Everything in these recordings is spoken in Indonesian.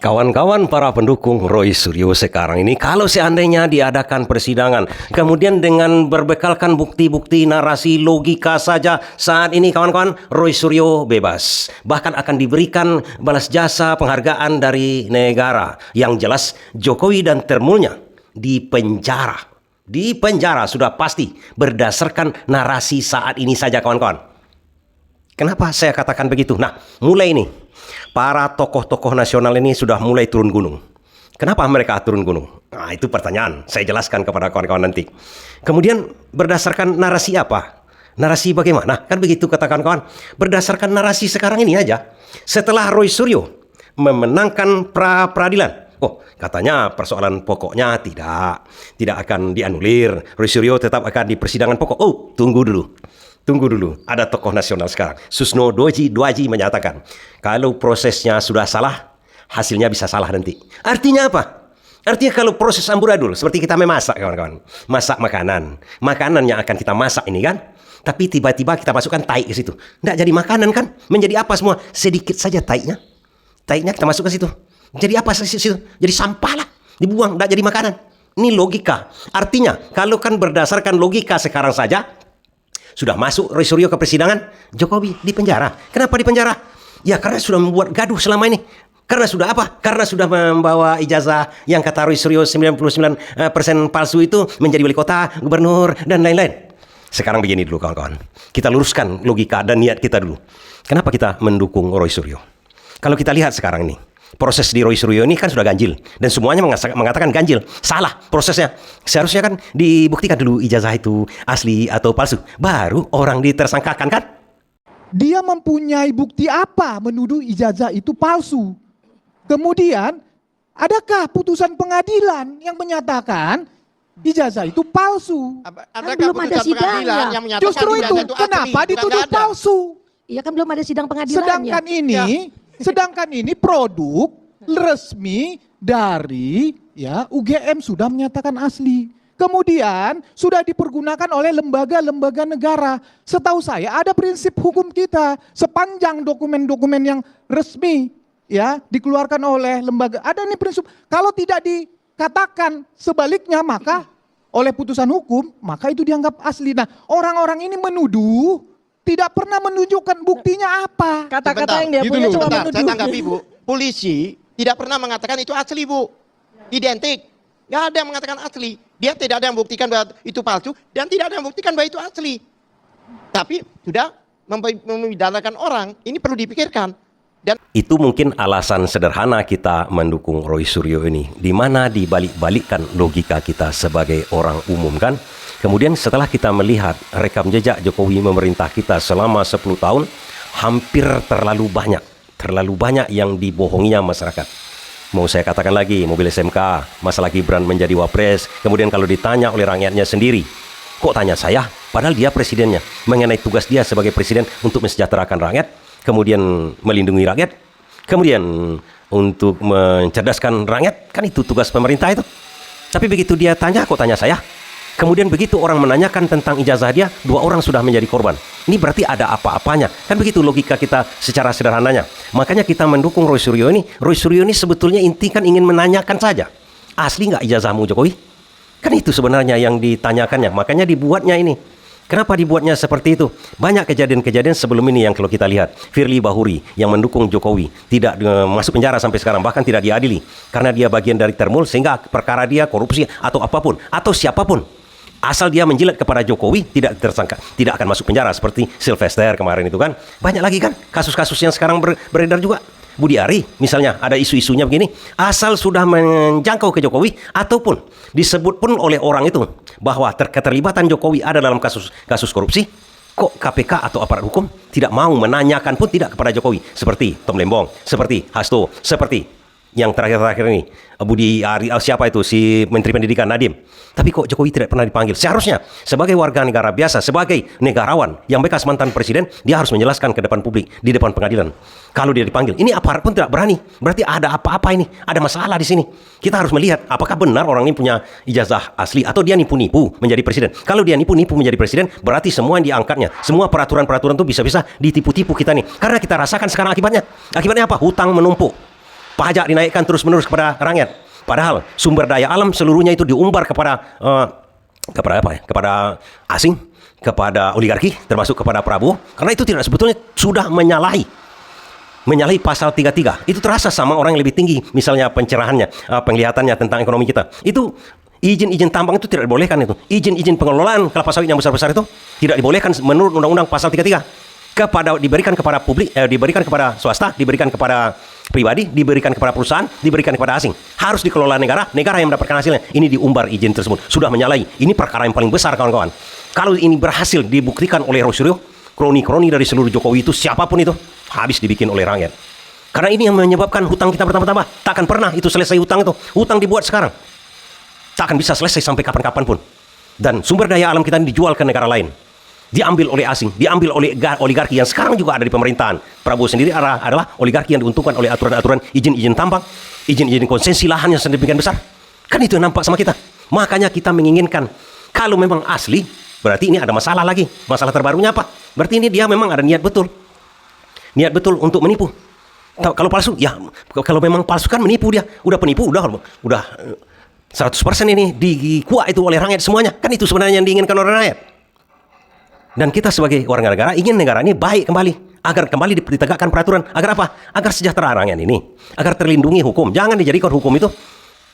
Kawan-kawan para pendukung Roy Suryo sekarang ini, kalau seandainya diadakan persidangan, kemudian dengan berbekalkan bukti-bukti narasi logika saja, saat ini kawan-kawan, Roy Suryo bebas. Bahkan akan diberikan balas jasa penghargaan dari negara. Yang jelas, Jokowi dan termulnya dipenjara. Dipenjara sudah pasti berdasarkan narasi saat ini saja kawan-kawan. Kenapa saya katakan begitu? Nah, mulai ini para tokoh-tokoh nasional ini sudah mulai turun gunung. Kenapa mereka turun gunung? Nah, itu pertanyaan. Saya jelaskan kepada kawan-kawan nanti. Kemudian berdasarkan narasi apa? Narasi bagaimana? Kan begitu kata kawan-kawan. Berdasarkan narasi sekarang ini aja. Setelah Roy Suryo memenangkan pra-peradilan. Oh, katanya persoalan pokoknya tidak akan dianulir. Roy Suryo tetap akan di persidangan pokok. Oh, tunggu dulu, ada tokoh nasional sekarang. Susno Dwaji menyatakan, kalau prosesnya sudah salah, hasilnya bisa salah nanti. Artinya apa? Artinya kalau proses amburadul, seperti kita memasak kawan-kawan. Masak makanan yang akan kita masak ini kan. Tapi tiba-tiba kita masukkan tai ke situ. Nggak jadi makanan kan? Menjadi apa semua? Sedikit saja tainya. Tainya kita masuk ke situ. Jadi apa ke situ? Jadi sampah lah. Dibuang, nggak jadi makanan. Ini logika. Artinya, kalau kan berdasarkan logika sekarang saja, sudah masuk Roy Suryo ke persidangan, Jokowi di penjara. Kenapa di penjara? Ya karena sudah membuat gaduh selama ini. Karena sudah apa? Karena sudah membawa ijazah yang kata Roy Suryo 99% palsu itu menjadi wali kota, gubernur, dan lain-lain. Sekarang begini dulu kawan-kawan. Kita luruskan logika dan niat kita dulu. Kenapa kita mendukung Roy Suryo? Kalau kita lihat sekarang ini, proses di Roy Suryo ini kan sudah ganjil. Dan semuanya mengatakan ganjil. Salah prosesnya. Seharusnya kan dibuktikan dulu ijazah itu asli atau palsu. Baru orang ditersangkakan kan? Dia mempunyai bukti apa menuduh ijazah itu palsu? Kemudian, adakah putusan pengadilan yang menyatakan ijazah itu palsu? Adakah belum ada putusan sidangnya. pengadilan yang menyatakan Justru itu, ijazah itu asli? kenapa Sudah dituduh nggak ada. palsu? Iya kan belum ada sidang pengadilannya. Sedangkan ini produk resmi dari UGM sudah menyatakan asli. Kemudian sudah dipergunakan oleh lembaga-lembaga negara. Setahu saya ada prinsip hukum kita, sepanjang dokumen-dokumen yang resmi dikeluarkan oleh lembaga, ada nih prinsip. Kalau tidak dikatakan sebaliknya, maka oleh putusan hukum, maka itu dianggap asli. Nah, orang-orang ini menuduh tidak pernah menunjukkan buktinya apa. Kata-kata yang dia Gitu punya loh. cuma Sebentar, menuduh. saya tanggapi Bu. Polisi tidak pernah mengatakan itu asli Bu. Identik. Gak ada yang mengatakan asli. Dia tidak ada yang membuktikan bahwa itu palsu dan tidak ada yang membuktikan bahwa itu asli. Tapi sudah memidanakan orang. Ini perlu dipikirkan. Dan Itu mungkin alasan sederhana kita mendukung Roy Suryo ini. Di mana dibalik-balikkan logika kita sebagai orang umum kan. Kemudian setelah kita melihat rekam jejak Jokowi memerintah kita selama 10 tahun, hampir terlalu banyak yang dibohonginya masyarakat. Mau saya katakan lagi, mobil SMK, masalah Gibran menjadi wapres, kemudian kalau ditanya oleh rakyatnya sendiri, kok tanya saya? Padahal dia presidennya, mengenai tugas dia sebagai presiden untuk mensejahterakan rakyat, kemudian melindungi rakyat, kemudian untuk mencerdaskan rakyat, kan itu tugas pemerintah itu. Tapi begitu dia tanya, kok tanya saya? Kemudian begitu orang menanyakan tentang ijazah dia, 2 orang sudah menjadi korban. Ini berarti ada apa-apanya. Kan begitu logika kita secara sederhananya. Makanya kita mendukung Roy Suryo ini. Roy Suryo ini sebetulnya inti kan ingin menanyakan saja. Asli nggak ijazahmu Jokowi? Kan itu sebenarnya yang ditanyakannya. Makanya dibuatnya ini. Kenapa dibuatnya seperti itu? Banyak kejadian-kejadian sebelum ini yang kalau kita lihat. Firly Bahuri yang mendukung Jokowi tidak masuk penjara sampai sekarang. Bahkan tidak diadili. Karena dia bagian dari Termul sehingga perkara dia korupsi atau apapun. Atau siapapun. Asal dia menjilat kepada Jokowi tidak tersangka, tidak akan masuk penjara seperti Sylvester kemarin itu kan. Banyak lagi kan kasus-kasus yang sekarang beredar juga. Budi Ari misalnya ada isu-isunya begini, asal sudah menjangkau ke Jokowi ataupun disebut pun oleh orang itu bahwa keterlibatan Jokowi ada dalam kasus korupsi, kok KPK atau aparat hukum tidak mau menanyakan pun tidak kepada Jokowi, seperti Tom Lembong, seperti Hasto, seperti yang terakhir-terakhir ini Budi Ari, siapa itu si Menteri Pendidikan Nadiem. Tapi kok Jokowi tidak pernah dipanggil? Seharusnya sebagai warga negara biasa, sebagai negarawan yang bekas mantan presiden, dia harus menjelaskan ke depan publik, di depan pengadilan. Kalau dia dipanggil, ini aparat pun tidak berani. Berarti ada apa-apa ini, ada masalah di sini. Kita harus melihat apakah benar orang ini punya ijazah asli atau dia nipu-nipu menjadi presiden. Kalau dia nipu-nipu menjadi presiden, berarti semua yang diangkatnya, semua peraturan-peraturan itu bisa-bisa ditipu-tipu kita nih. Karena kita rasakan sekarang akibatnya. Akibatnya apa? Hutang menumpuk. Pajak dinaikkan terus-menerus kepada rakyat. Padahal sumber daya alam seluruhnya itu diumbar kepada kepada apa ya? Kepada asing, kepada oligarki, termasuk kepada Prabowo. Karena itu tidak sebetulnya sudah menyalahi pasal 33. Itu terasa sama orang yang lebih tinggi, misalnya pencerahannya, penglihatannya tentang ekonomi kita. Itu izin-izin tambang itu tidak dibolehkan itu. Izin-izin pengelolaan kelapa sawit yang besar-besar itu tidak dibolehkan menurut Undang-Undang pasal 33. Diberikan kepada publik, diberikan kepada swasta, diberikan kepada pribadi, diberikan kepada perusahaan, diberikan kepada asing. Harus dikelola negara yang mendapatkan hasilnya. Ini diumbar izin tersebut. Sudah menyalahi. Ini perkara yang paling besar, kawan-kawan. Kalau ini berhasil dibuktikan oleh Roy Suryo, kroni-kroni dari seluruh Jokowi itu, siapapun itu, habis dibikin oleh rakyat. Karena ini yang menyebabkan hutang kita bertambah-tambah. Takkan pernah itu selesai hutang itu. Hutang dibuat sekarang. Takkan bisa selesai sampai kapan-kapan pun. Dan sumber daya alam kita ini dijual ke negara lain. Diambil oleh asing, diambil oleh oligarki yang sekarang juga ada di pemerintahan. Prabowo sendiri adalah oligarki yang diuntungkan oleh aturan-aturan izin-izin tambang, izin-izin konsesi lahan yang sedemikian besar. Kan itu yang nampak sama kita. Makanya kita menginginkan, kalau memang asli, berarti ini ada masalah lagi. Masalah terbarunya apa? Berarti ini dia memang ada niat betul. Niat betul untuk menipu. Kalau palsu, ya kalau memang palsu kan menipu dia. Udah penipu, udah 100% ini dikuak itu oleh rakyat semuanya. Kan itu sebenarnya yang diinginkan oleh rakyat. Dan kita sebagai warga negara ingin negara ini baik kembali, agar kembali ditegakkan peraturan, agar apa? Agar sejahtera rakyat ini, agar terlindungi hukum. Jangan dijadikan hukum itu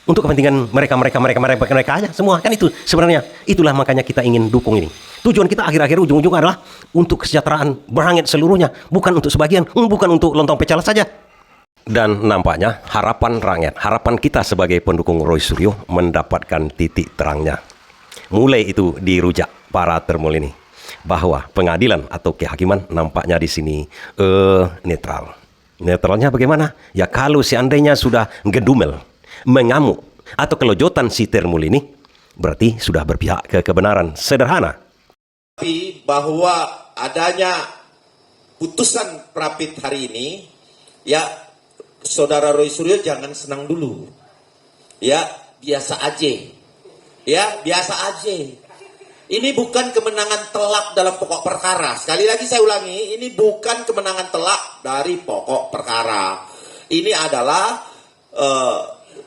untuk kepentingan mereka aja semua. Kan itu sebenarnya, itulah makanya kita ingin dukung ini. Tujuan kita akhir-akhir ujung-ujung adalah untuk kesejahteraan rakyat seluruhnya, bukan untuk sebagian, bukan untuk lontong pecel saja. Dan nampaknya harapan rakyat, harapan kita sebagai pendukung Roy Suryo mendapatkan titik terangnya. Mulai itu dirujak para termul ini, bahwa pengadilan atau kehakiman nampaknya di sini netral. Netralnya bagaimana? Ya kalau seandainya sudah gedumel, mengamuk, atau kelojotan si termul ini, berarti sudah berpihak ke kebenaran. Sederhana. Tapi bahwa adanya putusan Prapit hari ini, ya Saudara Roy Suryo jangan senang dulu. Ya biasa aja. Ya biasa aja. Ini bukan kemenangan telak dalam pokok perkara. Sekali lagi saya ulangi, ini bukan kemenangan telak dari pokok perkara. Ini adalah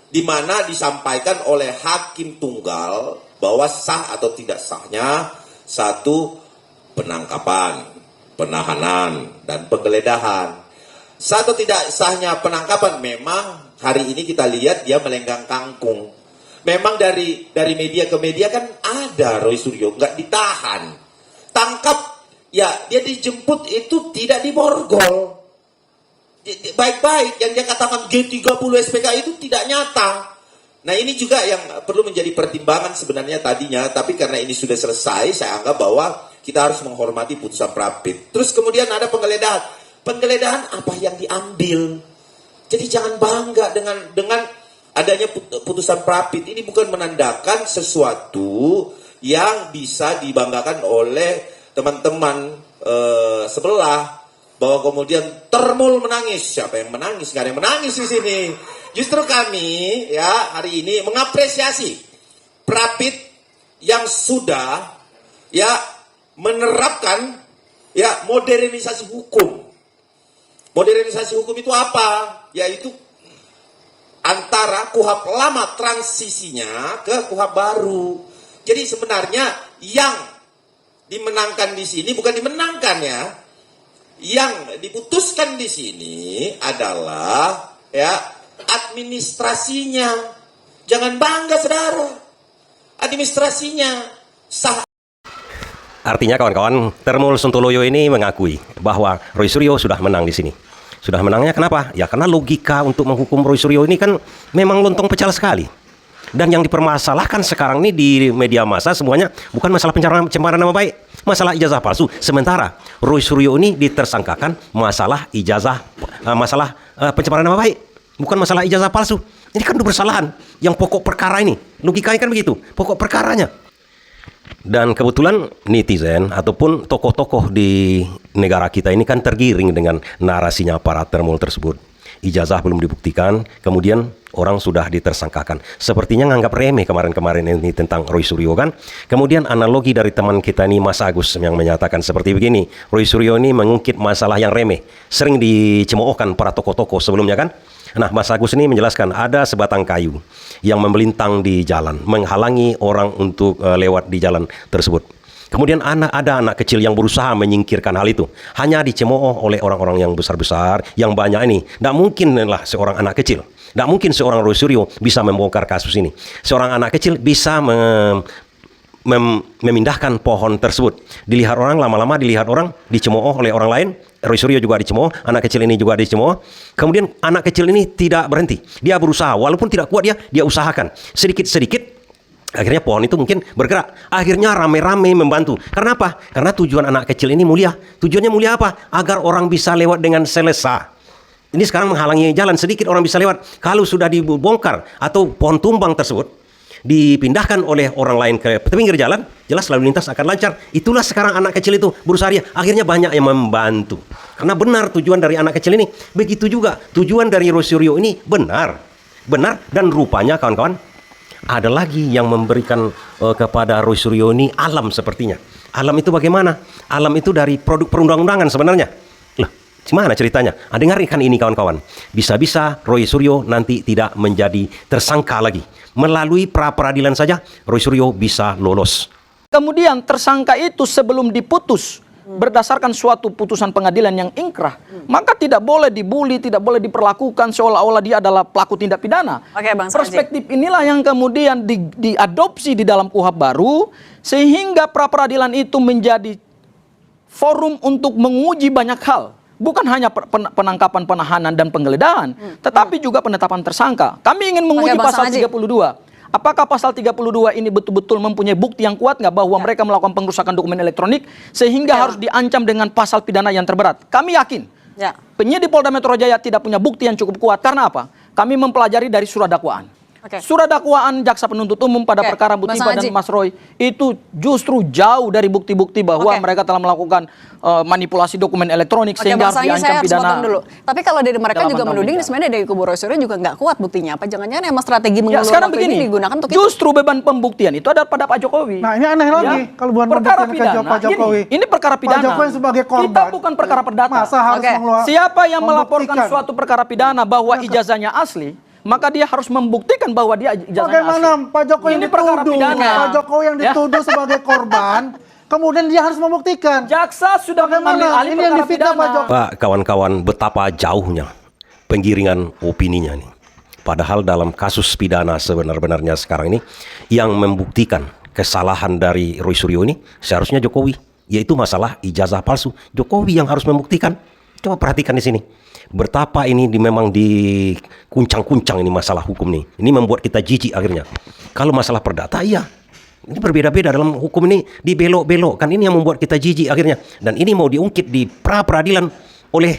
di mana disampaikan oleh hakim tunggal bahwa sah atau tidak sahnya satu penangkapan, penahanan, dan penggeledahan. Sah atau tidak sahnya penangkapan, memang hari ini kita lihat dia melenggang kangkung. Memang dari media ke media kan ada Roy Suryo nggak ditahan, tangkap, ya dia dijemput itu tidak diborgol. Baik-baik yang dia katakan G30 SPK itu tidak nyata. Nah ini juga yang perlu menjadi pertimbangan sebenarnya tadinya, tapi karena ini sudah selesai, saya anggap bahwa kita harus menghormati putusan Prapit. Terus kemudian ada penggeledahan. Penggeledahan apa yang diambil? Jadi jangan bangga dengan adanya putusan Prapit. Ini bukan menandakan sesuatu yang bisa dibanggakan oleh teman-teman sebelah, bahwa kemudian termul menangis. Siapa yang menangis? Nggak ada yang menangis di sini. Justru kami ya hari ini mengapresiasi Prapit yang sudah ya menerapkan ya modernisasi hukum. Modernisasi hukum itu apa? Yaitu antara KUHP lama transisinya ke KUHP baru. Jadi sebenarnya yang dimenangkan di sini bukan dimenangkan ya. Yang diputuskan di sini adalah ya administrasinya. Jangan bangga saudara. Administrasinya sah. Artinya kawan-kawan, Termul Sontoloyo ini mengakui bahwa Roy Suryo sudah menang di sini. Sudah menangnya kenapa? Ya karena logika untuk menghukum Roy Suryo ini kan memang lontong pecel sekali. Dan yang dipermasalahkan sekarang ini di media massa semuanya bukan masalah pencemaran nama baik, masalah ijazah palsu. Sementara Roy Suryo ini ditersangkakan masalah ijazah, masalah pencemaran nama baik, bukan masalah ijazah palsu. Ini kan dua persalahan yang pokok perkara ini. Logikanya kan begitu, pokok perkaranya. Dan kebetulan netizen ataupun tokoh-tokoh di negara kita ini kan tergiring dengan narasinya para termul tersebut. ijazah belum dibuktikan, kemudian orang sudah ditersangkakan. Sepertinya nganggap remeh kemarin-kemarin ini tentang Roy Suryo kan. Kemudian analogi dari teman kita ini Mas Agus yang menyatakan seperti begini, Roy Suryo ini mengungkit masalah yang remeh, sering dicemoohkan para tokoh-tokoh sebelumnya kan. Nah, Mas Agus ini menjelaskan ada sebatang kayu yang melintang di jalan, menghalangi orang untuk lewat di jalan tersebut. Kemudian ada anak kecil yang berusaha menyingkirkan hal itu. Hanya dicemooh oleh orang-orang yang besar-besar, yang banyak ini. Tidak mungkin lah seorang anak kecil. Tidak mungkin seorang Roy Suryo bisa membongkar kasus ini. Seorang anak kecil bisa memindahkan pohon tersebut. Dilihat orang, lama-lama dilihat orang, dicemooh oleh orang lain. Roy Suryo juga dicemooh, anak kecil ini juga dicemooh. Kemudian anak kecil ini tidak berhenti. Dia berusaha, walaupun tidak kuat dia usahakan. Sedikit-sedikit, akhirnya pohon itu mungkin bergerak. Akhirnya rame-rame membantu. Karena apa? Karena tujuan anak kecil ini mulia. Tujuannya mulia apa? Agar orang bisa lewat dengan selesa. Ini sekarang menghalangi jalan, sedikit orang bisa lewat. Kalau sudah dibongkar atau pohon tumbang tersebut dipindahkan oleh orang lain ke pinggir jalan, jelas lalu lintas akan lancar. Itulah sekarang anak kecil itu berusaha dia. Akhirnya banyak yang membantu. Karena benar tujuan dari anak kecil ini. Begitu juga tujuan dari Roy Suryo ini benar. Benar, dan rupanya kawan-kawan ada lagi yang memberikan kepada Roy Suryo ini alam sepertinya. Alam itu bagaimana? Alam itu dari produk perundang-undangan sebenarnya. Loh, gimana ceritanya? Dengarkan ini kawan-kawan. Bisa-bisa Roy Suryo nanti tidak menjadi tersangka lagi. Melalui pra-peradilan saja Roy Suryo bisa lolos. Kemudian tersangka itu sebelum diputus berdasarkan suatu putusan pengadilan yang ingkrah, maka tidak boleh dibully, tidak boleh diperlakukan seolah-olah dia adalah pelaku tindak pidana. Oke, Bang Sarji. Perspektif inilah yang kemudian diadopsi di dalam KUHP baru, sehingga pra-peradilan itu menjadi forum untuk menguji banyak hal. Bukan hanya penangkapan, penahanan, dan penggeledahan, tetapi juga penetapan tersangka. Kami ingin menguji Bang pasal Sarji. 32. Apakah pasal 32 ini betul-betul mempunyai bukti yang kuat nggak bahwa mereka melakukan pengerusakan dokumen elektronik sehingga harus diancam dengan pasal pidana yang terberat? Kami yakin penyidik Polda Metro Jaya tidak punya bukti yang cukup kuat. Karena apa? Kami mempelajari dari surat dakwaan. Surat dakwaan jaksa penuntut umum pada perkara Butiba dan Mas Roy itu justru jauh dari bukti-bukti bahwa mereka telah melakukan manipulasi dokumen elektronik sehingga harus diancam pidana. Dulu. Tapi kalau dari mereka juga menuding sebenarnya dari kubu Roy Suryo juga nggak kuat buktinya. Apa jangan-jangan emang strategi mengulur waktu ini digunakan untuk justru beban pembuktian itu ada pada Pak Jokowi. Nah, ini aneh lagi kalau bukan perkara pembuktian pidana. Pak Jokowi. Ini perkara pidana. Pak Jokowi sebagai korban. Kita bukan perkara perdata. Masa harus siapa yang melaporkan suatu perkara pidana bahwa ijazahnya asli, maka dia harus membuktikan bahwa dia ijazahnya bagaimana asli. Pak Jokowi Ini perkara pidana. Pak Jokowi yang dituduh sebagai korban, kemudian dia harus membuktikan. Jaksa sudah mengambil alih ini yang perkara difitnah pidana. Pak Jokowi. Pak, kawan-kawan, betapa jauhnya penggiringan opininya nih. Padahal dalam kasus pidana sebenar-benarnya sekarang ini, yang membuktikan kesalahan dari Roy Suryo ini seharusnya Jokowi, yaitu masalah ijazah palsu. Jokowi yang harus membuktikan. Coba perhatikan di sini. Betapa ini memang dikuncang-kuncang ini masalah hukum nih. Ini membuat kita jijik akhirnya. Kalau masalah perdata, iya. Ini berbeda-beda dalam hukum ini, dibelok-belokkan. Ini yang membuat kita jijik akhirnya. Dan ini mau diungkit di pra-peradilan oleh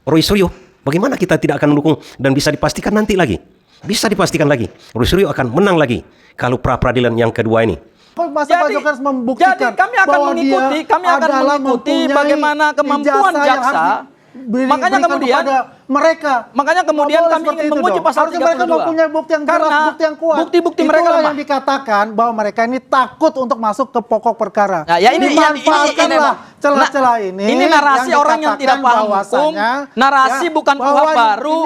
Roy Suryo. Bagaimana kita tidak akan mendukung dan bisa dipastikan nanti lagi. Bisa dipastikan lagi. Roy Suryo akan menang lagi kalau pra-peradilan yang kedua ini. Masa Pak Jokowi harus membuktikan jadi kami akan bahwa mengikuti, dia kami akan adalah mengikuti mempunyai bagaimana kemampuan ijazah yang jaksa. harus Makanya kemudian mereka kemudian kami ingin menguji pasal 32. Mereka mempunyai bukti yang jelas, Karena bukti yang kuat. bukti-bukti mereka Itulah lemah. yang dikatakan bahwa mereka ini takut untuk masuk ke pokok perkara. Nah, ya ini Dimanfaatkanlah celah-celah ini. Ini narasi orang yang tidak paham hukum, narasi bukan KUHP baru.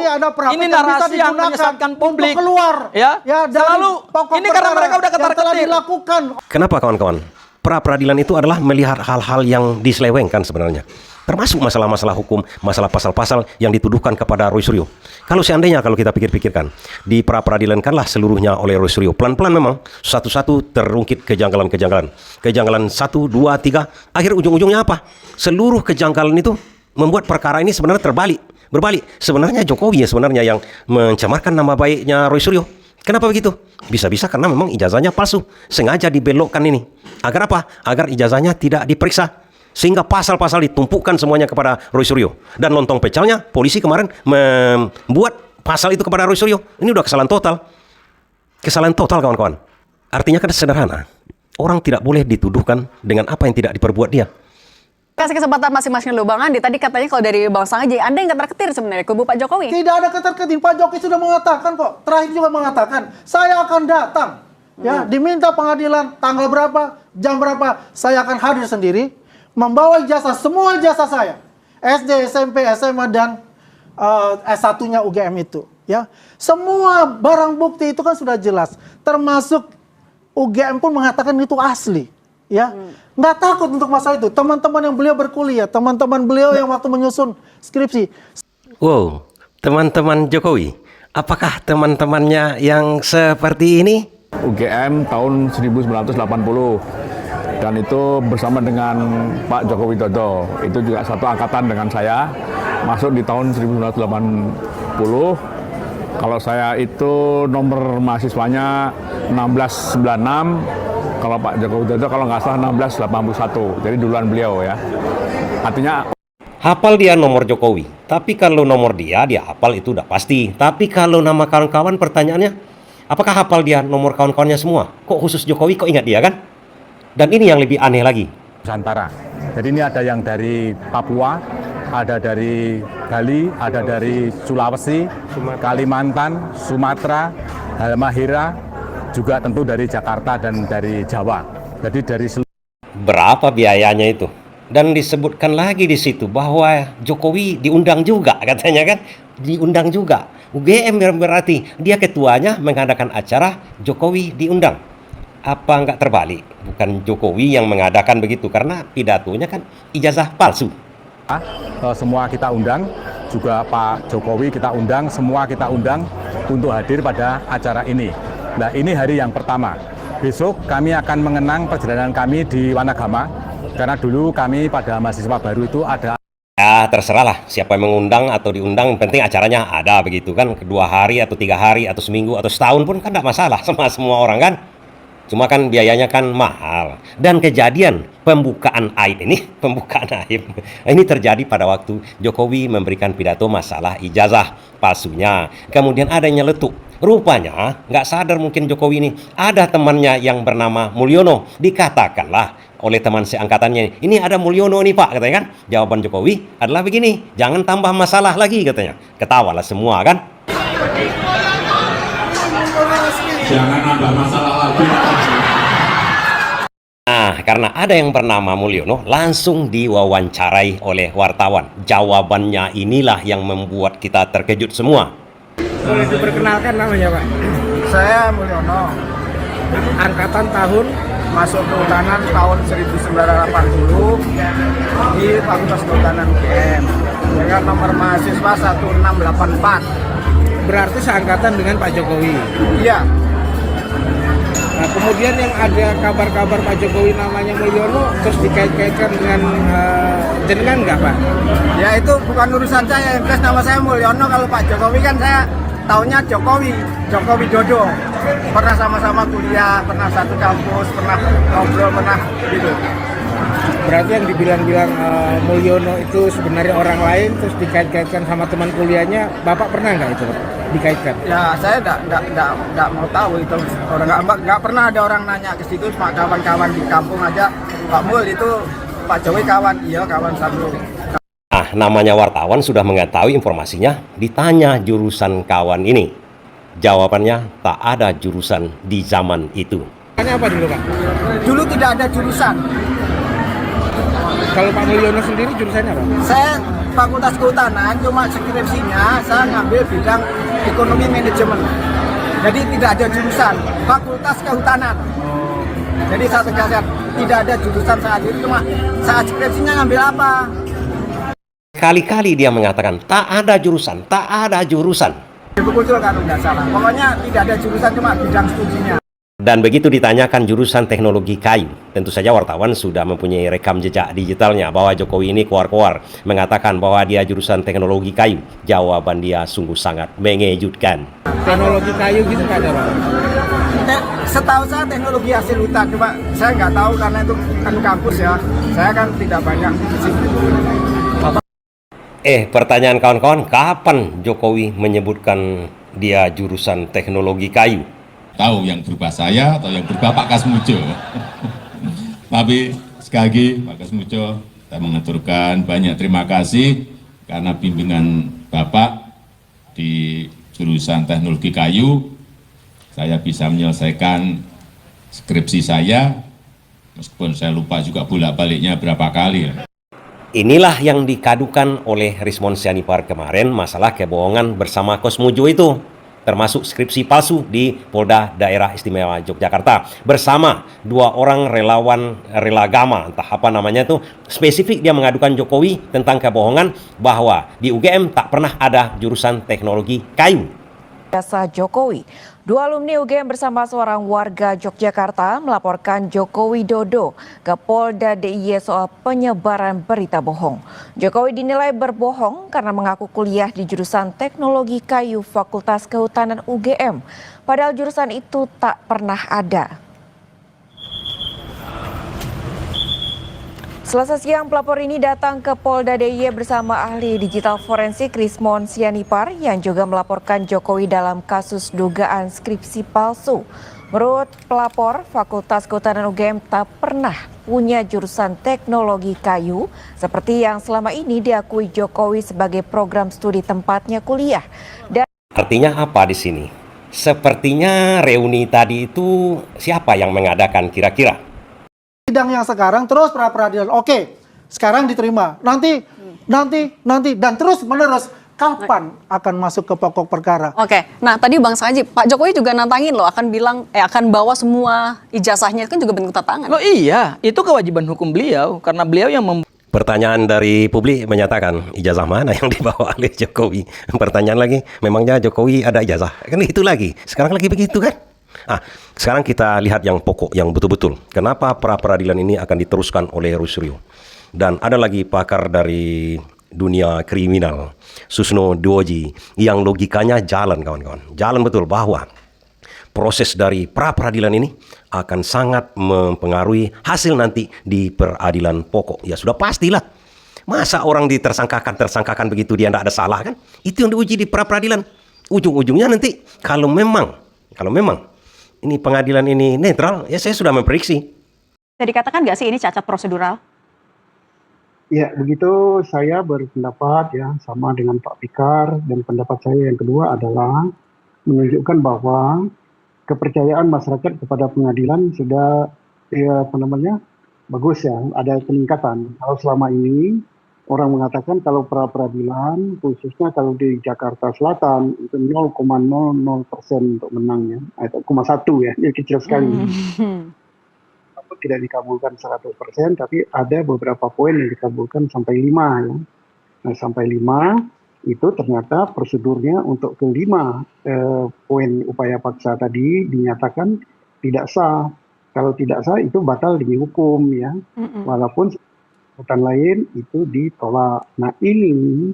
Ini narasi yang menyesatkan publik. Keluar. Ya, selalu ini karena mereka udah ketar-ketir. Dilakukan. Kenapa kawan-kawan? Pra-peradilan itu adalah melihat hal-hal yang diselewengkan sebenarnya. Termasuk masalah-masalah hukum, masalah pasal-pasal yang dituduhkan kepada Roy Suryo. Kalau seandainya kalau kita pikir-pikirkan, di pra-peradilankanlah seluruhnya oleh Roy Suryo. Pelan-pelan memang, satu-satu terungkit kejanggalan-kejanggalan. Kejanggalan 1, 2, 3, akhir ujung-ujungnya apa? Seluruh kejanggalan itu membuat perkara ini sebenarnya berbalik. Sebenarnya Jokowi ya sebenarnya yang mencemarkan nama baiknya Roy Suryo. Kenapa begitu? Bisa-bisa karena memang ijazahnya palsu. Sengaja dibelokkan ini. Agar apa? Agar ijazahnya tidak diperiksa. Sehingga pasal-pasal ditumpukkan semuanya kepada Roy Suryo. Dan lontong pecalnya, polisi kemarin membuat pasal itu kepada Roy Suryo. Ini udah kesalahan total. Kesalahan total kawan-kawan. Artinya kan sederhana. Orang tidak boleh dituduhkan dengan apa yang tidak diperbuat dia. Kasih kesempatan masing-masing dulu Bang Andi. Tadi katanya kalau dari Bang Sangaji, Anda yang ketar-ketir sebenarnya kubu Pak Jokowi. Tidak ada ketar-ketir. Pak Jokowi sudah mengatakan kok. Terakhir juga mengatakan, saya akan datang. Ya, diminta pengadilan tanggal berapa, jam berapa, saya akan hadir sendiri, membawa ijazah, semua ijazah saya. SD, SMP, SMA, dan S1-nya UGM itu. Ya, semua barang bukti itu kan sudah jelas. Termasuk UGM pun mengatakan itu asli. Ya, nggak takut untuk masalah itu. Teman-teman yang beliau berkuliah, teman-teman beliau yang waktu menyusun skripsi. Wow, teman-teman Jokowi, apakah teman-temannya yang seperti ini? UGM tahun 1980 dan itu bersama dengan Pak Joko Widodo. Itu juga satu angkatan dengan saya, masuk di tahun 1980. Kalau saya itu nomor mahasiswanya 1696, kalau Pak Joko Widodo kalau nggak salah 1681, jadi duluan beliau ya. Artinya hafal dia nomor Jokowi, tapi kalau nomor dia hafal itu udah pasti. Tapi kalau nama kawan-kawan pertanyaannya, apakah hafal dia nomor kawan-kawannya semua? Kok khusus Jokowi kok ingat dia kan? Dan ini yang lebih aneh lagi. Nusantara. Jadi ini ada yang dari Papua, ada dari Bali, ada dari Sulawesi, Kalimantan, Sumatera, Halmahera, juga tentu dari Jakarta dan dari Jawa. Jadi dari berapa biayanya itu? Dan disebutkan lagi di situ bahwa Jokowi diundang juga katanya kan? Diundang juga. UGM berarti dia ketuanya mengadakan acara, Jokowi diundang. Apa nggak terbalik? Bukan Jokowi yang mengadakan begitu karena pidatonya kan ijazah palsu. Semua kita undang, juga Pak Jokowi kita undang, semua kita undang untuk hadir pada acara ini. Nah, ini hari yang pertama. Besok kami akan mengenang perjalanan kami di Wanagama, karena dulu kami pada mahasiswa baru itu ada. Ya terserahlah siapa yang mengundang atau diundang, penting acaranya ada begitu kan. 2 hari atau 3 hari atau seminggu atau setahun pun kan tidak masalah sama semua orang kan. Cuma kan biayanya kan mahal. Dan kejadian pembukaan aib ini terjadi pada waktu Jokowi memberikan pidato masalah ijazah palsunya. Kemudian ada yang nyeletuk. Rupanya nggak sadar mungkin Jokowi ini ada temannya yang bernama Mulyono. Dikatakanlah oleh teman seangkatannya, ini ada Mulyono nih Pak, katanya kan. Jawaban Jokowi adalah begini, jangan tambah masalah lagi katanya. Ketawalah semua kan. Jangan nambah masalah lagi. Nah, karena ada yang bernama Mulyono, langsung diwawancarai oleh wartawan. Jawabannya inilah yang membuat kita terkejut semua. Boleh diperkenalkan namanya Pak? Saya Mulyono, angkatan tahun masuk kehutanan tahun 1980 di Fakultas Kehutanan UGM dengan nomor mahasiswa 1684. Berarti seangkatan dengan Pak Jokowi? Iya. Nah, kemudian yang ada kabar-kabar Pak Jokowi namanya Mulyono terus dikait-kaitkan dengan jenengan nggak Pak? Ya itu bukan urusan saya, yang nama saya Mulyono. Kalau Pak Jokowi kan saya taunya Jokowi Widodo. Pernah sama-sama kuliah, pernah satu kampus, pernah ngobrol, pernah gitu. Berarti yang dibilang-bilang Mulyono itu sebenarnya orang lain terus dikait-kaitkan sama teman kuliahnya, Bapak pernah nggak itu dikaitkan? Ya saya nggak mau tahu itu, orang nggak pernah ada orang nanya ke situ. Pak kawan-kawan di kampung aja, Pak Mul itu Pak Jokowi kawan, iya kawan satu. Nah, namanya wartawan sudah mengetahui informasinya, ditanya jurusan kawan ini. Jawabannya tak ada jurusan di zaman itu. Tanya apa dulu Pak? Dulu tidak ada jurusan. Kalau Pak Mulyono sendiri jurusannya apa? Saya Fakultas Kehutanan, cuma skripsinya saya ngambil bidang ekonomi manajemen. Jadi tidak ada jurusan, Fakultas Kehutanan. Jadi saya tegaskan, tidak ada jurusan saat itu, cuma saat skripsinya ngambil apa. Kali-kali dia mengatakan, tak ada jurusan, tak ada jurusan. Di buku itu kan nggak salah, pokoknya tidak ada jurusan, cuma bidang studinya. Dan begitu ditanyakan jurusan teknologi kayu, tentu saja wartawan sudah mempunyai rekam jejak digitalnya bahwa Jokowi ini keluar-keluar mengatakan bahwa dia jurusan teknologi kayu. Jawaban dia sungguh sangat mengejutkan. Teknologi kayu gitu nggak ada Pak? Setahu saya teknologi hasil hutan, cuma saya nggak tahu karena itu kan kampus ya. Saya kan tidak banyak di situ. Pertanyaan kawan-kawan, kapan Jokowi menyebutkan dia jurusan teknologi kayu? Tahu yang berubah saya atau yang berubah Pak Kasmujo. Tapi sekali lagi Pak Kasmujo, Saya mengaturkan banyak terima kasih karena bimbingan Bapak di jurusan teknologi kayu, saya bisa menyelesaikan skripsi saya, meskipun saya lupa juga bolak-baliknya berapa kali. Inilah yang dikadukan oleh Rismon Sianipar kemarin, masalah kebohongan bersama Kosmujo itu, termasuk skripsi palsu di Polda Daerah Istimewa Yogyakarta bersama 2 orang relawan relagama, entah apa namanya itu. Spesifik dia mengadukan Jokowi tentang kebohongan bahwa di UGM tak pernah ada jurusan teknologi kayu. Jasa Jokowi. 2 alumni UGM bersama seorang warga Yogyakarta melaporkan Joko Widodo ke Polda DIY soal penyebaran berita bohong. Jokowi dinilai berbohong karena mengaku kuliah di jurusan teknologi kayu Fakultas Kehutanan UGM. Padahal jurusan itu tak pernah ada. Selasa siang, pelapor ini datang ke Polda DIY bersama ahli digital forensik Rismon Sianipar yang juga melaporkan Jokowi dalam kasus dugaan skripsi palsu. Menurut pelapor, Fakultas Kehutanan UGM tak pernah punya jurusan teknologi kayu seperti yang selama ini diakui Jokowi sebagai program studi tempatnya kuliah. Artinya apa di sini? Sepertinya reuni tadi itu siapa yang mengadakan kira-kira? Sidang yang sekarang terus pra peradilan. Oke, sekarang diterima. Nanti dan terus menerus kapan akan masuk ke pokok perkara? Oke. Nah, tadi Bang Sajib, Pak Jokowi juga nantangin loh, akan bilang akan bawa semua ijazahnya, kan juga bentuk tantangan. Loh iya, itu kewajiban hukum beliau karena beliau yang Pertanyaan dari publik menyatakan ijazah mana yang dibawa oleh Jokowi. Pertanyaan lagi, memangnya Jokowi ada ijazah? Kan itu lagi. Sekarang lagi begitu kan? Sekarang kita lihat yang pokok, yang betul-betul. Kenapa pra-peradilan ini akan diteruskan oleh Roy Suryo? Dan ada lagi pakar dari dunia kriminal, Susno Duoji, yang logikanya jalan, kawan-kawan. Jalan betul bahwa proses dari pra-peradilan ini akan sangat mempengaruhi hasil nanti di peradilan pokok. Ya sudah pastilah. Masa orang tersangkakan begitu dia tidak ada salah kan? Itu yang diuji di pra-peradilan. Ujung-ujungnya nanti kalau memang ini pengadilan ini netral, ya saya sudah memprediksi. Bisa dikatakan nggak sih ini cacat prosedural? Ya, begitu saya berpendapat ya sama dengan Pak Fikar, dan pendapat saya yang kedua adalah menunjukkan bahwa kepercayaan masyarakat kepada pengadilan sudah bagus ya, ada peningkatan. Kalau selama ini orang mengatakan kalau pra-peradilan, khususnya kalau di Jakarta Selatan, itu 0,00% untuk menangnya. Itu 0,1 ya, jadi kecil sekali. Tidak dikabulkan 100%, tapi ada beberapa poin yang dikabulkan sampai 5 ya. Nah, sampai 5 itu ternyata prosedurnya untuk ke-5 poin upaya paksa tadi dinyatakan tidak sah. Kalau tidak sah itu batal demi hukum ya. Walaupun hutan lain itu ditolak. Nah, ini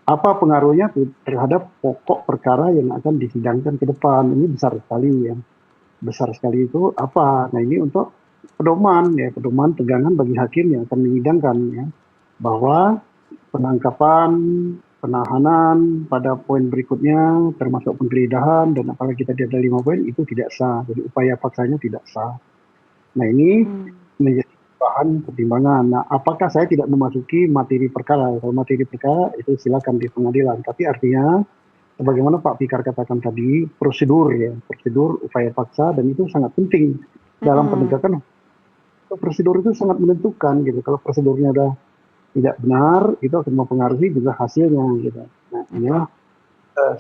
apa pengaruhnya terhadap pokok perkara yang akan disidangkan ke depan? Ini besar sekali ya. Besar sekali itu apa? Nah, ini untuk pedoman ya, pedoman pegangan bagi hakim yang akan menyidangkan ya, bahwa penangkapan, penahanan pada poin berikutnya termasuk penggeledahan dan apalagi tadi ada 5 poin itu tidak sah. Jadi upaya paksanya tidak sah. Nah, ini menjadi bahan pertimbangan. Nah, apakah saya tidak memasuki materi perkara? Kalau materi perkara itu silakan di pengadilan. Tapi artinya, sebagaimana Pak Fikar katakan tadi, prosedur ya, prosedur upaya paksa, dan itu sangat penting dalam penegakan. Prosedur itu sangat menentukan gitu. Kalau prosedurnya ada tidak benar, itu akan mempengaruhi juga hasilnya gitu. Nah, inilah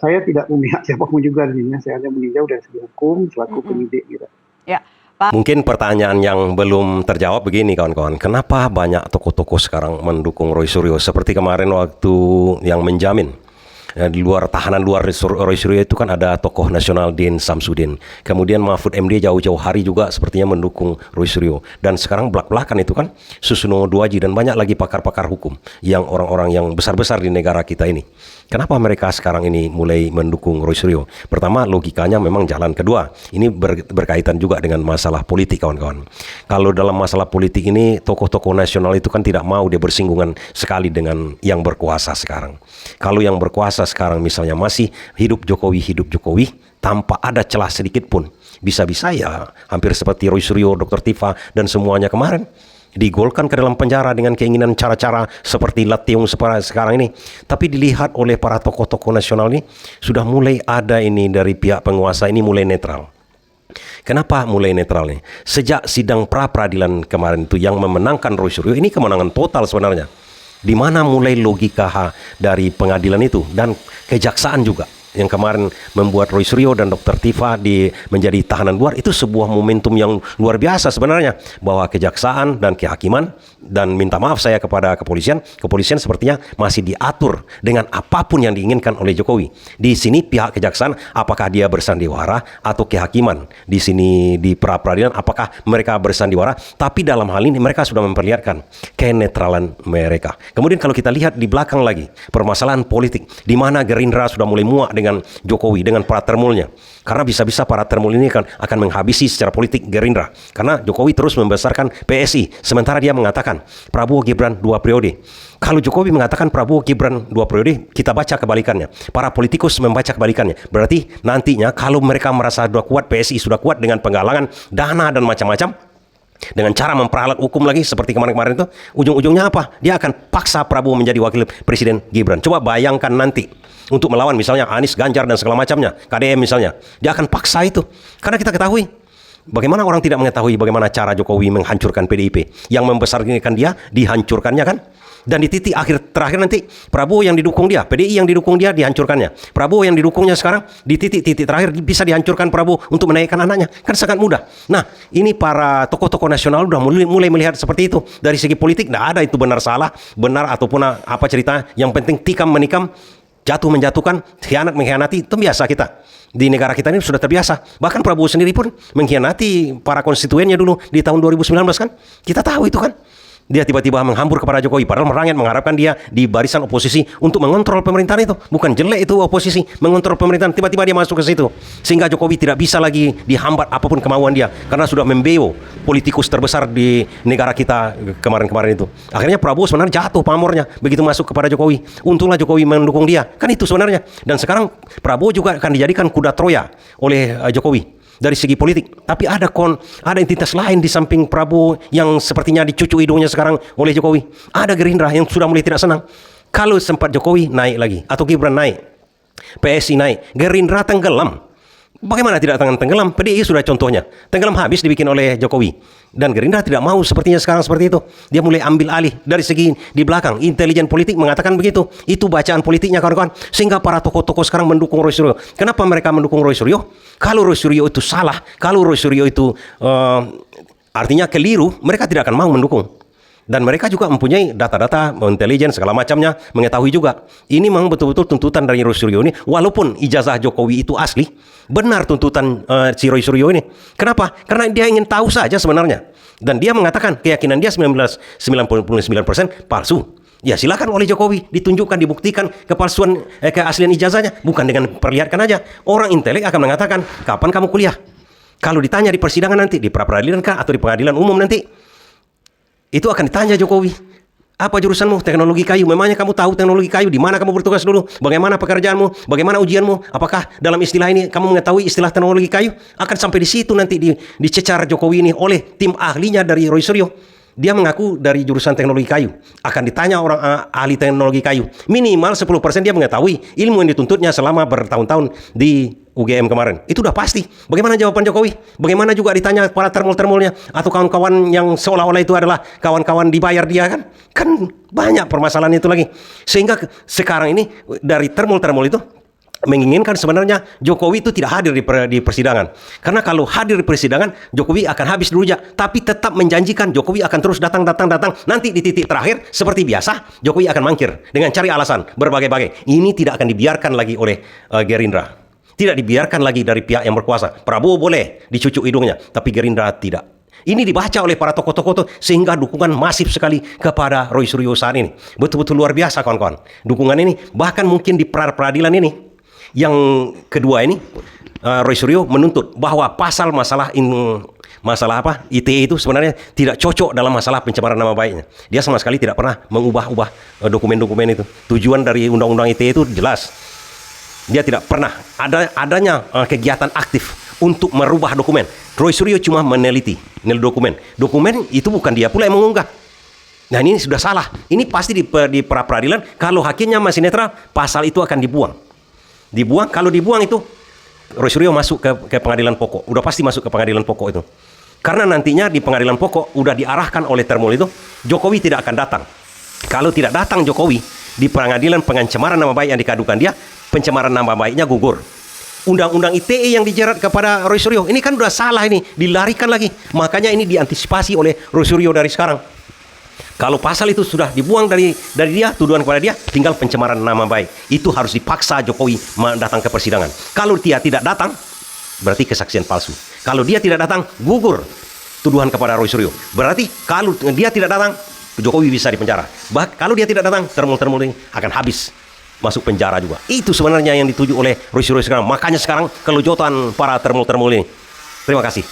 saya tidak memihak siapapun juga di sini. Saya hanya meninjau dari segi hukum selaku penyidik gitu. Ya. Mungkin pertanyaan yang belum terjawab begini kawan-kawan, kenapa banyak tokoh-tokoh sekarang mendukung Roy Suryo seperti kemarin waktu yang menjamin di luar tahanan luar Roy Suryo itu kan ada tokoh nasional Din Samsudin, kemudian Mahfud MD jauh-jauh hari juga sepertinya mendukung Roy Suryo, dan sekarang belak-belakan itu kan Susno Duaji dan banyak lagi pakar-pakar hukum yang orang-orang yang besar-besar di negara kita ini. Kenapa mereka sekarang ini mulai mendukung Roy Suryo? Pertama, logikanya memang jalan. Kedua, ini berkaitan juga dengan masalah politik kawan-kawan. Kalau dalam masalah politik ini, tokoh-tokoh nasional itu kan tidak mau dia bersinggungan sekali dengan yang berkuasa sekarang. Kalau yang berkuasa sekarang misalnya masih hidup Jokowi, tanpa ada celah sedikit pun, bisa-bisa ya hampir seperti Roy Suryo, Dr. Tifa, dan semuanya kemarin. digolkan ke dalam penjara dengan keinginan cara-cara seperti Latiung sekarang ini. Tapi dilihat oleh para tokoh-tokoh nasional ini, sudah mulai ada ini dari pihak penguasa ini mulai netral. Kenapa mulai netral nih? Sejak sidang pra-peradilan kemarin itu yang memenangkan Roy Suryo, ini kemenangan total sebenarnya. Di mana mulai logika dari pengadilan itu dan kejaksaan juga yang kemarin membuat Roy Suryo dan Dr. Tifa menjadi tahanan luar, itu sebuah momentum yang luar biasa sebenarnya, bahwa kejaksaan dan kehakiman, dan minta maaf saya kepada kepolisian sepertinya masih diatur dengan apapun yang diinginkan oleh Jokowi. Di sini pihak kejaksaan apakah dia bersandiwara, atau kehakiman di sini di pra-peradilan apakah mereka bersandiwara, tapi dalam hal ini mereka sudah memperlihatkan kenetralan mereka. Kemudian kalau kita lihat di belakang lagi permasalahan politik, di mana Gerindra sudah mulai muak dengan Jokowi, dengan para termulnya, karena bisa-bisa para termul ini akan menghabisi secara politik Gerindra, karena Jokowi terus membesarkan PSI, sementara dia mengatakan Prabowo Gibran 2 periode. Kalau Jokowi mengatakan Prabowo Gibran 2 periode, kita baca kebalikannya, para politikus membaca kebalikannya. Berarti nantinya kalau mereka merasa sudah kuat, PSI sudah kuat dengan penggalangan dana dan macam-macam, dengan cara memperalat hukum lagi seperti kemarin-kemarin itu, ujung-ujungnya apa? Dia akan paksa Prabowo menjadi wakil presiden Gibran. Coba bayangkan nanti untuk melawan misalnya Anies, Ganjar dan segala macamnya, KDM misalnya, dia akan paksa itu. Karena kita ketahui, bagaimana orang tidak mengetahui bagaimana cara Jokowi menghancurkan PDIP, yang membesarkan dia, dihancurkannya kan? Dan di titik terakhir nanti Prabowo yang didukung dia, PDI yang didukung dia, dihancurkannya. Prabowo yang didukungnya sekarang di titik terakhir bisa dihancurkan Prabowo untuk menaikkan anaknya, kan sangat mudah. Nah, ini para tokoh-tokoh nasional sudah mulai melihat seperti itu. Dari segi politik tidak ada itu benar salah, benar ataupun apa cerita. Yang penting tikam menikam, jatuh menjatuhkan, khianat mengkhianati, itu biasa kita. Di negara kita ini sudah terbiasa. Bahkan Prabowo sendiri pun mengkhianati para konstituennya dulu di tahun 2019 kan. Kita tahu itu kan. Dia tiba-tiba menghambur kepada Jokowi, padahal merangit mengharapkan dia di barisan oposisi untuk mengontrol pemerintahan itu. Bukan jelek itu oposisi, mengontrol pemerintahan, tiba-tiba dia masuk ke situ. Sehingga Jokowi tidak bisa lagi dihambat apapun kemauan dia, karena sudah membeo politikus terbesar di negara kita kemarin-kemarin itu. Akhirnya Prabowo sebenarnya jatuh pamornya begitu masuk kepada Jokowi. Untunglah Jokowi mendukung dia, kan itu sebenarnya. Dan sekarang Prabowo juga akan dijadikan kuda Troya oleh Jokowi dari segi politik. Tapi ada entitas lain di samping Prabowo yang sepertinya dicucu hidungnya sekarang oleh Jokowi. Ada Gerindra yang sudah mulai tidak senang. Kalau sempat Jokowi naik lagi, atau Gibran naik, PSI naik, Gerindra tenggelam. Bagaimana tidak tenggelam? PDI sudah contohnya. Tenggelam habis dibikin oleh Jokowi. Dan Gerindra tidak mau sepertinya sekarang seperti itu. Dia mulai ambil alih dari segi di belakang. Intelijen politik mengatakan begitu. Itu bacaan politiknya kawan-kawan. Sehingga para tokoh-tokoh sekarang mendukung Roy Suryo. Kenapa mereka mendukung Roy Suryo? Kalau Roy Suryo itu salah, kalau Roy Suryo itu artinya keliru, mereka tidak akan mau mendukung. Dan mereka juga mempunyai data-data intelijen segala macamnya, mengetahui juga ini memang betul-betul tuntutan dari Roy Suryo ini, walaupun ijazah Jokowi itu asli, benar tuntutan si Roy Suryo ini. Kenapa? Karena dia ingin tahu saja sebenarnya. Dan dia mengatakan keyakinan dia 99% palsu. Ya silakan oleh Jokowi ditunjukkan, dibuktikan kepalsuan keaslian ijazahnya, bukan dengan perlihatkan aja. Orang intelek akan mengatakan, kapan kamu kuliah? Kalau ditanya di persidangan nanti, di pra-peradilan kah atau di pengadilan umum nanti, itu akan ditanya Jokowi, apa jurusanmu? Teknologi kayu. Memangnya kamu tahu teknologi kayu? Di mana kamu bertugas dulu? Bagaimana pekerjaanmu? Bagaimana ujianmu? Apakah dalam istilah ini kamu mengetahui istilah teknologi kayu? Akan sampai di situ nanti dicecar Jokowi ini oleh tim ahlinya dari Roy Suryo. Dia mengaku dari jurusan teknologi kayu. Akan ditanya orang ahli teknologi kayu. Minimal 10% dia mengetahui ilmu yang dituntutnya selama bertahun-tahun di UGM kemarin. Itu udah pasti. Bagaimana jawaban Jokowi? Bagaimana juga ditanya para termul-termulnya atau kawan-kawan yang seolah-olah itu adalah kawan-kawan dibayar dia kan? Kan banyak permasalahan itu lagi. Sehingga sekarang ini dari termul-termul itu menginginkan sebenarnya Jokowi itu tidak hadir di persidangan. Karena kalau hadir di persidangan, Jokowi akan habis rujak. Tapi tetap menjanjikan Jokowi akan terus datang. Nanti di titik terakhir, seperti biasa, Jokowi akan mangkir dengan cari alasan berbagai-bagai. Ini tidak akan dibiarkan lagi oleh Gerindra. Tidak dibiarkan lagi dari pihak yang berkuasa. Prabowo boleh dicucuk hidungnya, tapi Gerindra tidak. Ini dibaca oleh para tokoh-tokoh itu, sehingga dukungan masif sekali kepada Roy Suryo saat ini. Betul-betul luar biasa kawan-kawan. Dukungan ini, bahkan mungkin di peradilan ini, yang kedua ini, Roy Suryo menuntut bahwa pasal masalah ITE itu sebenarnya tidak cocok dalam masalah pencemaran nama baiknya. Dia sama sekali tidak pernah mengubah-ubah dokumen-dokumen itu. Tujuan dari undang-undang ITE itu jelas. Dia tidak pernah adanya kegiatan aktif untuk merubah dokumen. Roy Suryo cuma meneliti dokumen. Dokumen itu bukan dia pula yang mengunggah. Nah ini sudah salah. Ini pasti di pra peradilan. Kalau hakimnya masih netral, pasal itu akan dibuang. Kalau dibuang itu, Roy Suryo masuk ke pengadilan pokok. Udah pasti masuk ke pengadilan pokok itu. Karena nantinya di pengadilan pokok udah diarahkan oleh Termul itu, Jokowi tidak akan datang. Kalau tidak datang Jokowi di pengadilan pencemaran nama baik yang dikadukan dia, pencemaran nama baiknya gugur. Undang-undang ITE yang dijerat kepada Roy Suryo ini kan udah salah, ini dilarikan lagi. Makanya ini diantisipasi oleh Roy Suryo dari sekarang. Kalau pasal itu sudah dibuang dari dia, tuduhan kepada dia, tinggal pencemaran nama baik. Itu harus dipaksa Jokowi datang ke persidangan. Kalau dia tidak datang, berarti kesaksian palsu. Kalau dia tidak datang, gugur tuduhan kepada Roy Suryo. Berarti kalau dia tidak datang, Jokowi bisa dipenjara. Kalau dia tidak datang, Termul ini akan habis, masuk penjara juga. Itu sebenarnya yang dituju oleh Roy Suryo sekarang. Makanya sekarang kelojotan para Termul ini. Terima kasih.